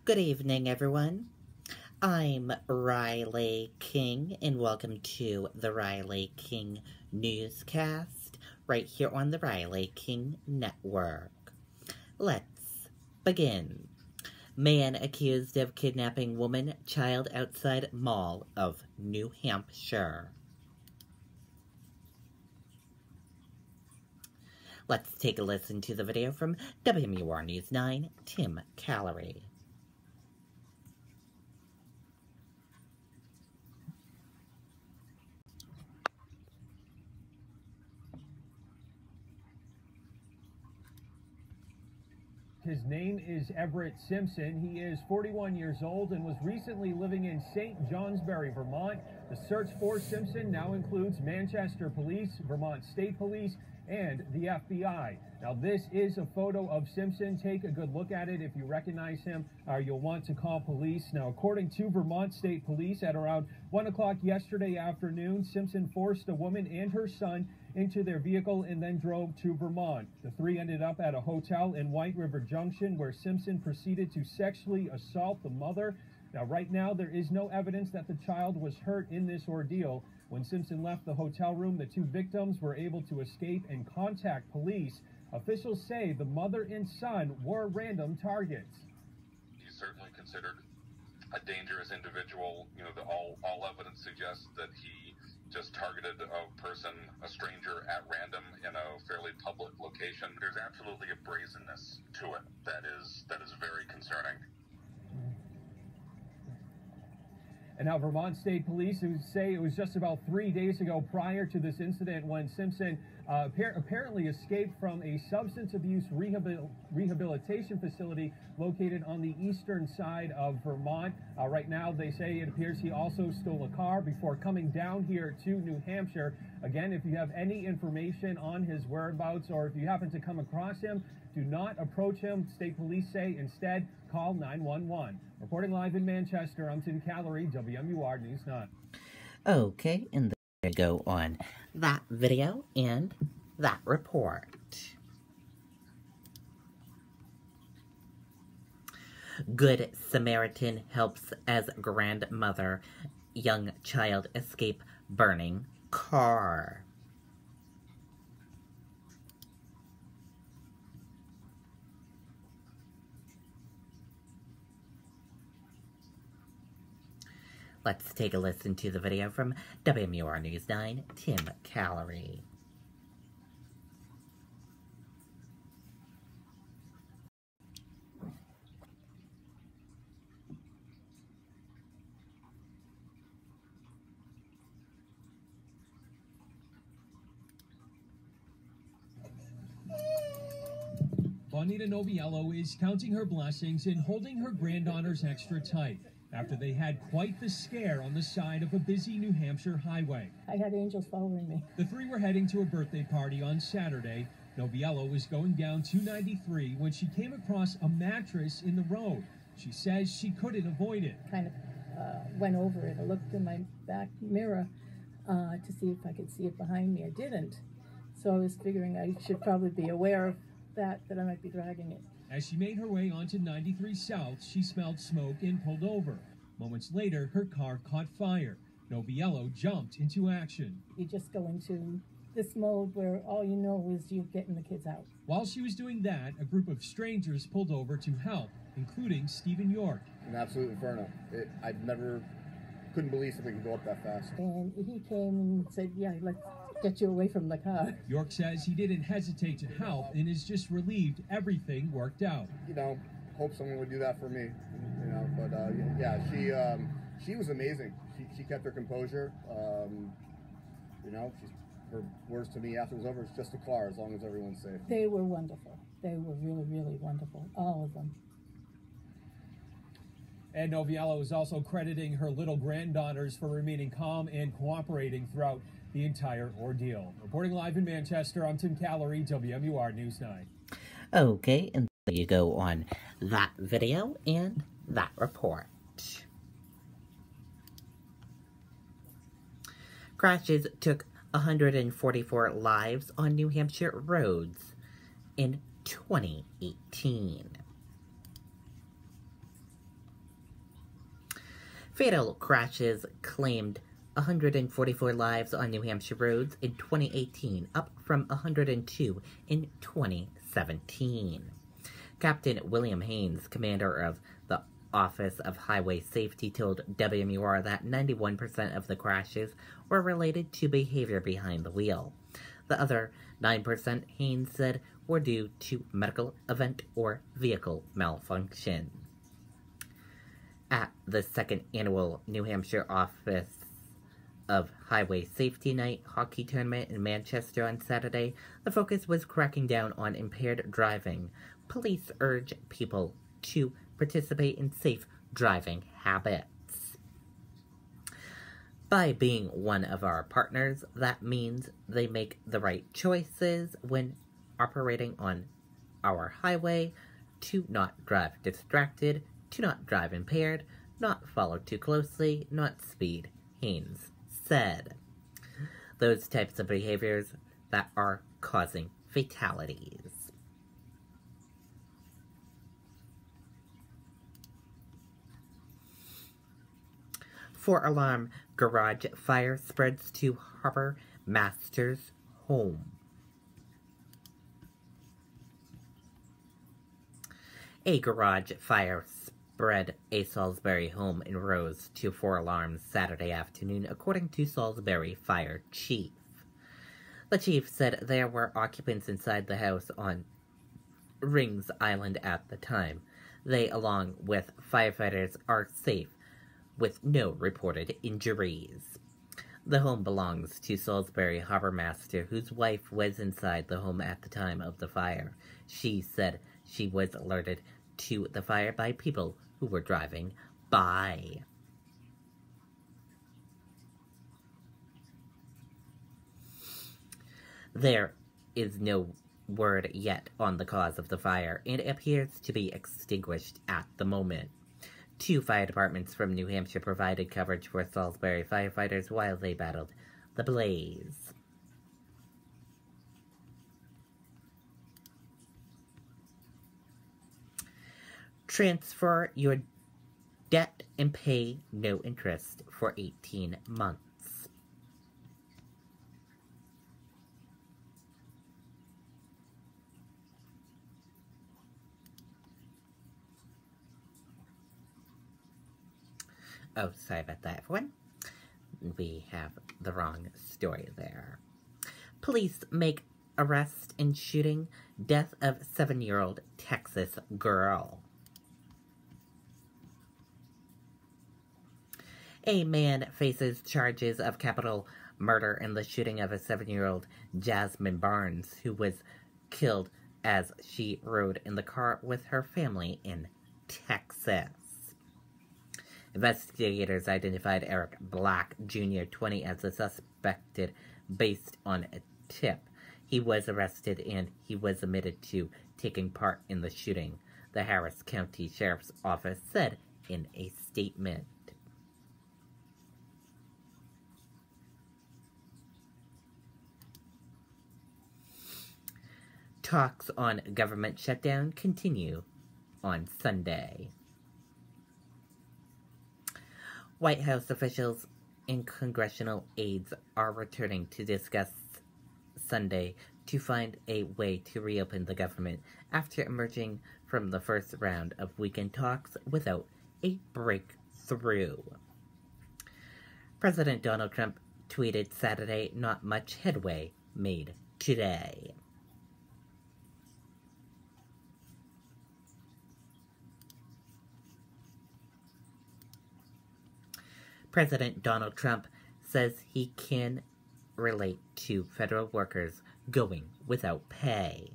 Good evening, everyone. I'm Riley King, and welcome to the Riley King Newscast, right here on the Riley King Network. Let's begin. Man accused of kidnapping woman, child outside mall of New Hampshire. Let's take a listen to the video from WMUR News 9, Tim Callery. His name is Everett Simpson. He is 41 years old and was recently living in St. Johnsbury, Vermont. The search for Simpson now includes Manchester Police, Vermont State Police, and the FBI. Now, this is a photo of Simpson. Take a good look at it. If you recognize him, you'll want to call police. Now, according to Vermont State Police, at around 1 o'clock yesterday afternoon, Simpson forced a woman and her son into their vehicle and then drove to Vermont. The three ended up at a hotel in White River Junction where Simpson proceeded to sexually assault the mother. Now, right now, there is no evidence that the child was hurt in this ordeal. When Simpson left the hotel room, the two victims were able to escape and contact police. Officials say the mother and son were random targets. He's certainly considered a dangerous individual. You know, all evidence suggests that he just targeted a person, a stranger, at random in a fairly public location. There's absolutely a brazenness to it that is very concerning. And now Vermont State Police who say it was just about 3 days ago prior to this incident when Simpson apparently escaped from a substance abuse rehabilitation facility located on the eastern side of Vermont. Right now, they say it appears he also stole a car before coming down here to New Hampshire. Again, if you have any information on his whereabouts or if you happen to come across him, do not approach him. State Police say instead call 911. Reporting live in Manchester, I'm Tim Callery, WMUR News 9. Okay, and there you go on that video and that report. Good Samaritan helps as grandmother, young child escape burning car. Let's take a listen to the video from WMUR News 9, Tim Callery. Bonita Noviello is counting her blessings and holding her granddaughters extra tight after they had quite the scare on the side of a busy New Hampshire highway. I had angels following me. The three were heading to a birthday party on Saturday. Noviello was going down 293 when she came across a mattress in the road. She says she couldn't avoid it. Kind of went over it. I looked in my back mirror to see if I could see it behind me. I didn't. So I was figuring I should probably be aware of that I might be dragging it. As she made her way onto 93 South, she smelled smoke and pulled over. Moments later, her car caught fire. Noviello jumped into action. You just go into this mode where all you know is you're getting the kids out. While she was doing that, a group of strangers pulled over to help, including Stephen York. An absolute inferno. I couldn't believe something could go up that fast. And he came and said, yeah, let's get you away from the car. York says he didn't hesitate to help and is just relieved everything worked out. You know, hope someone would do that for me. You know, but yeah, she was amazing. She kept her composure. You know, her words to me after it was over, it's just a car as long as everyone's safe. They were wonderful. They were really, really wonderful, all of them. And Noviello is also crediting her little granddaughters for remaining calm and cooperating throughout the entire ordeal. Reporting live in Manchester, I'm Tim Callery, WMUR News 9. Okay, and there you go on that video and that report. Crashes took 144 lives on New Hampshire roads in 2018. Fatal crashes claimed 144 lives on New Hampshire roads in 2018, up from 102 in 2017. Captain William Haynes, commander of the Office of Highway Safety, told WMUR that 91% of the crashes were related to behavior behind the wheel. The other 9%, Haynes said, were due to medical event or vehicle malfunction. At the second annual New Hampshire Office of Highway Safety Night hockey tournament in Manchester on Saturday, the focus was cracking down on impaired driving. Police urge people to participate in safe driving habits. By being one of our partners, that means they make the right choices when operating on our highway, to not drive distracted, to not drive impaired, not follow too closely, not speed, Haynes said. Those types of behaviors that are causing fatalities. Four-alarm garage fire spreads to harbor master's home. A garage fire spread a Salisbury home and rose to 4 alarms Saturday afternoon, according to Salisbury Fire Chief. The chief said there were occupants inside the house on Rings Island at the time. They, along with firefighters, are safe, with no reported injuries. The home belongs to Salisbury Harbor Master, whose wife was inside the home at the time of the fire. She said she was alerted to the fire by people who were driving by. There is no word yet on the cause of the fire, and it appears to be extinguished at the moment. 2 fire departments from New Hampshire provided coverage for Salisbury firefighters while they battled the blaze. Transfer your debt and pay no interest for 18 months. Oh, sorry about that, everyone. We have the wrong story there. Police make arrest in shooting death of 7-year-old Texas girl. A man faces charges of capital murder in the shooting of a 7-year-old Jasmine Barnes, who was killed as she rode in the car with her family in Texas. Investigators identified Eric Black, Jr., 20, as the suspected based on a tip. He was arrested and he was admitted to taking part in the shooting, the Harris County Sheriff's Office said in a statement. Talks on government shutdown continue on Sunday. White House officials and congressional aides are returning to discuss Sunday to find a way to reopen the government after emerging from the first round of weekend talks without a breakthrough. President Donald Trump tweeted Saturday, "Not much headway made today." President Donald Trump says he can relate to federal workers going without pay.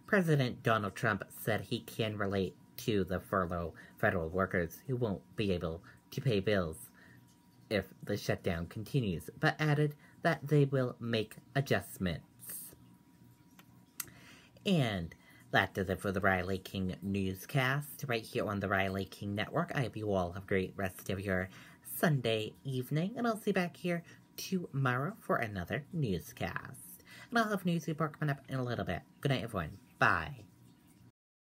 President Donald Trump said he can relate to the furloughed federal workers who won't be able to pay bills if the shutdown continues, but added that they will make adjustments. And that does it for the Riley King Newscast right here on the Riley King Network. I hope you all have a great rest of your Sunday evening, and I'll see you back here tomorrow for another newscast. And I'll have news report coming up in a little bit. Good night, everyone. Bye.